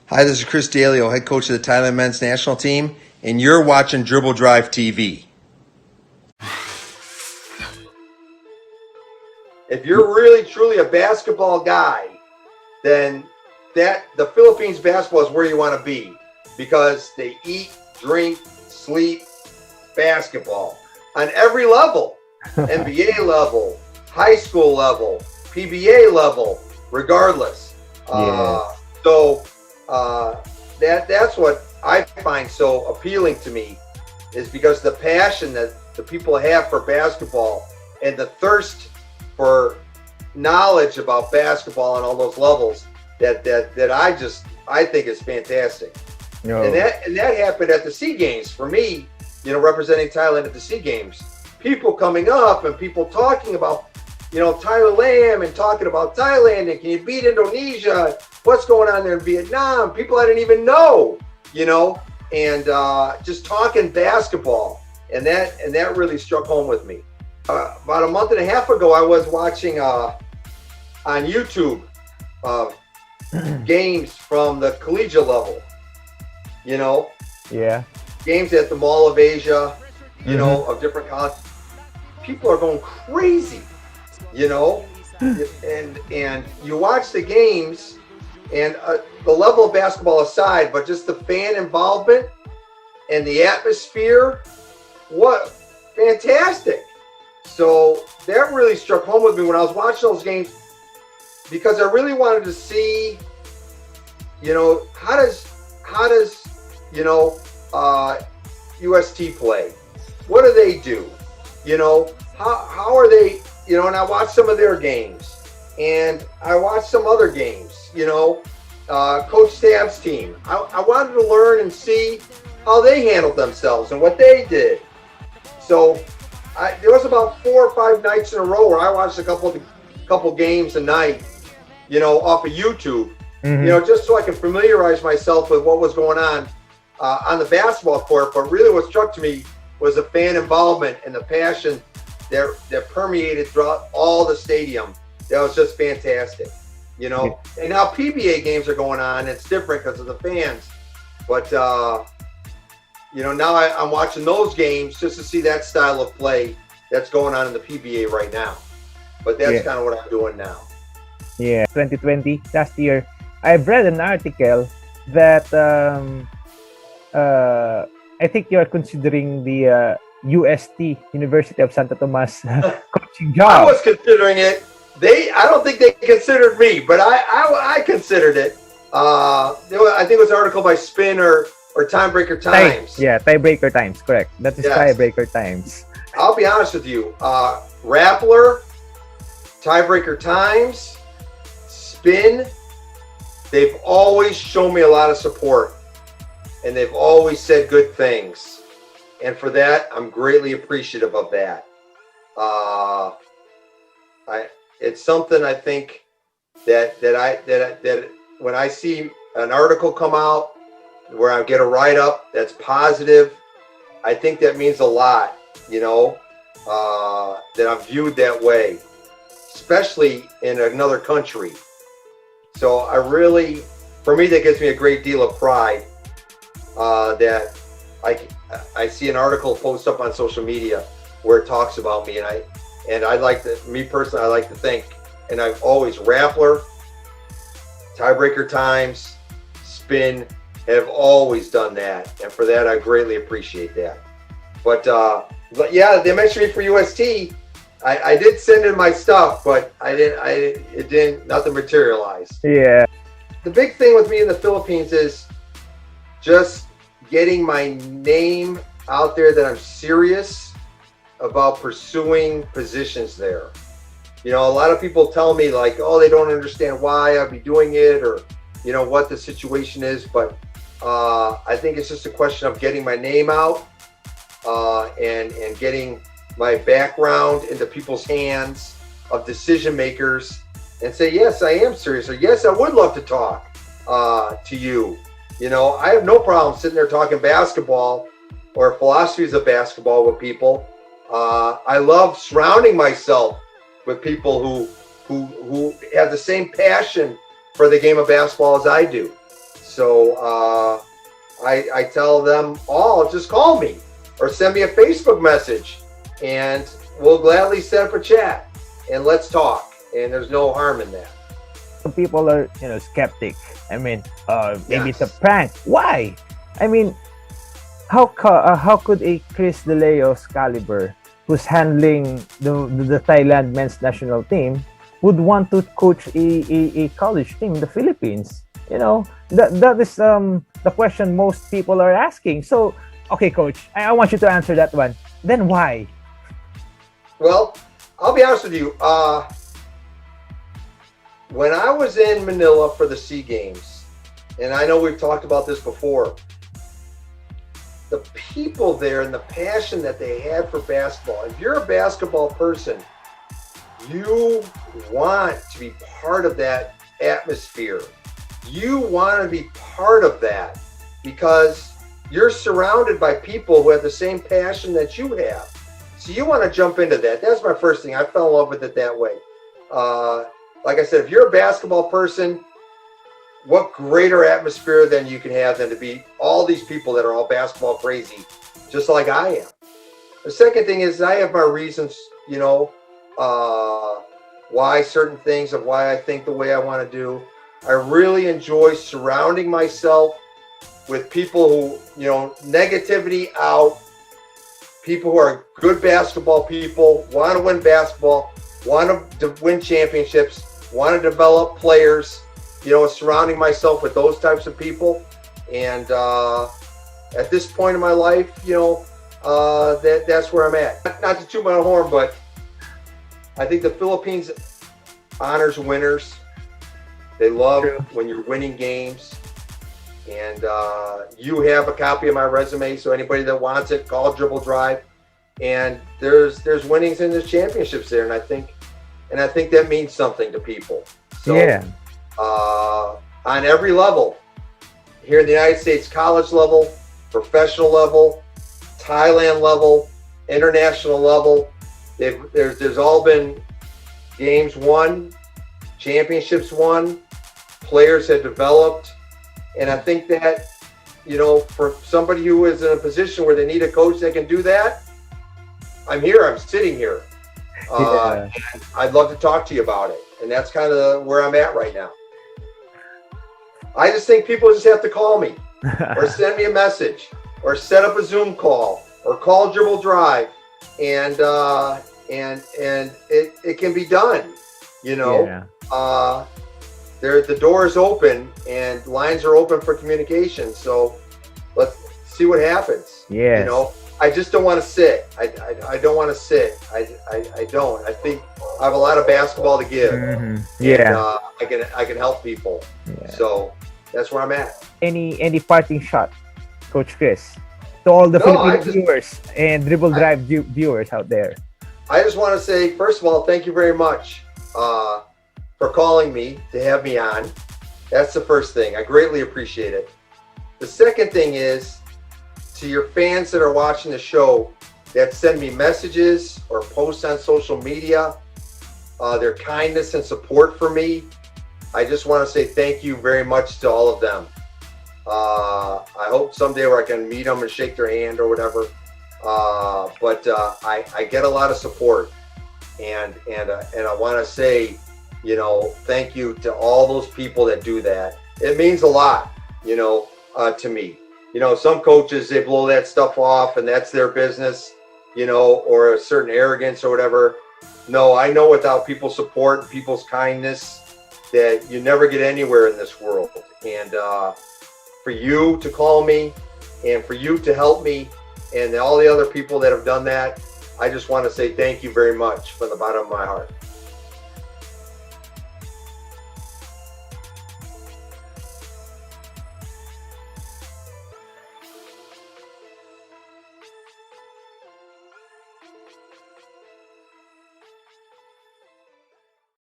Hi, this is Chris Daleo, head coach of the Thailand men's national team, and you're watching Dribble Drive TV. If you're really truly a basketball guy, then the Philippines basketball is where you want to be, because they eat, drink, sleep basketball on every level, NBA level, high school level, PBA level, regardless. That's what I find so appealing to me, is because the passion that the people have for basketball and the thirst for knowledge about basketball on all those levels that I think is fantastic. No. And that happened at the SEA Games for me, representing Thailand at the SEA Games. People coming up and people talking about, Tyler Lamb, and talking about Thailand and can you beat Indonesia? What's going on there in Vietnam? People I didn't even know, and just talking basketball, and that really struck home with me. About a month and a half ago, I was watching on YouTube games from the collegiate level. Games at the Mall of Asia, of different colleges. People are going crazy, and you watch the games, and the level of basketball aside, but just the fan involvement and the atmosphere, what fantastic. So that really struck home with me when I was watching those games, because I really wanted to see, how does UST play? What do they do? How are they? And I watched some of their games, and I watched some other games. Coach Stab's team. I wanted to learn and see how they handled themselves and what they did. So there was about 4 or 5 nights in a row where I watched a couple games a night, off of YouTube, just so I could familiarize myself with what was going on the basketball court. But really what struck to me was the fan involvement and the passion that permeated throughout all the stadium. That was just fantastic, And now PBA games are going on. It's different because of the fans. But, now I'm watching those games just to see that style of play that's going on in the PBA right now. But that's kind of what I'm doing now. Yeah, 2020, last year, I've read an article that I think you're considering the UST, University of Santa Tomas, coaching job. I was considering it. I don't think they considered me, but I considered it. I think it was an article by Spin or Timebreaker Times. Tiebreaker Times, correct. That is Yes. Tiebreaker Times. I'll be honest with you. Rappler, Tiebreaker Times, Spin, they've always shown me a lot of support, and they've always said good things. And for that, I'm greatly appreciative of that. It's something I think that when I see an article come out where I get a write-up that's positive, I think that means a lot, that I'm viewed that way, especially in another country. So for me, that gives me a great deal of pride that I see an article post up on social media where it talks about me, and I like to think, and I've always Rappler, Tiebreaker Times, Spin have always done that, and for that I greatly appreciate that. But yeah, they mentioned me for UST. I did send in my stuff, but nothing materialized. Yeah. The big thing with me in the Philippines is just getting my name out there, that I'm serious about pursuing positions there. A lot of people tell me like, oh, they don't understand why I'd be doing it, or what the situation is, but I think it's just a question of getting my name out and getting my background into people's hands of decision makers, and say, yes, I am serious, or yes, I would love to talk to you. I have no problem sitting there talking basketball or philosophies of basketball with people. I love surrounding myself with people who have the same passion for the game of basketball as I do. so I tell them all, just call me or send me a Facebook message, and we'll gladly set up a chat and let's talk. And there's no harm in that. Some people are, skeptic. I mean, maybe it's a Yes. prank. Why? I mean, how could a Chris Daleo's caliber, who's handling the Thailand men's national team, would want to coach a college team in the Philippines? That is the question most people are asking. So, okay, coach, I want you to answer that one. Then why? Well, I'll be honest with you. When I was in Manila for the SEA Games, and I know we've talked about this before, the people there and the passion that they had for basketball. If you're a basketball person, you want to be part of that atmosphere. You want to be part of that because you're surrounded by people who have the same passion that you have. So you want to jump into that. That's my first thing. I fell in love with it that way. Like I said, if you're a basketball person, what greater atmosphere than you can have than to be all these people that are all basketball crazy, just like I am. The second thing is I have my reasons, why certain things, of why I think the way I want to do. I really enjoy surrounding myself with people who, negativity out, people who are good basketball people, want to win basketball, want to win championships, want to develop players, surrounding myself with those types of people. And at this point in my life, that's where I'm at. Not to toot my own horn, but I think the Philippines honors winners. They love when you're winning games. And you have a copy of my resume, so anybody that wants it, call Dribble Drive. And there's winnings and there's championships there, and I think that means something to people. So, Yeah. On every level, here in the United States, college level, professional level, Thailand level, international level, there's all been games won, championships won, players have developed. And I think that, for somebody who is in a position where they need a coach that can do that, I'm sitting here. Yeah. And I'd love to talk to you about it. And that's kind of where I'm at right now. I just think people just have to call me or send me a message or set up a Zoom call or call Dribble Drive, and it can be done, Yeah. The door is open and lines are open for communication. So let's see what happens. Yes. I just don't want to sit. I don't want to sit. I don't. I think I have a lot of basketball to give. Mhm. Yeah. And, I can help people. Yeah. So that's where I'm at. Any parting shot, Coach Chris, to all the No, Filipino viewers and Dribble Drive viewers out there? I just want to say, first of all, thank you very much for calling me to have me on. That's the first thing. I greatly appreciate it. The second thing is, to your fans that are watching the show that send me messages or posts on social media, their kindness and support for me, I just want to say thank you very much to all of them. I hope someday where I can meet them and shake their hand or whatever. But I get a lot of support, and I want to say, thank you to all those people that do that. It means a lot, to me. Some coaches, they blow that stuff off and that's their business, or a certain arrogance or whatever. No, I know without people's support and people's kindness that you never get anywhere in this world. And for you to call me and for you to help me and all the other people that have done that, I just want to say thank you very much from the bottom of my heart.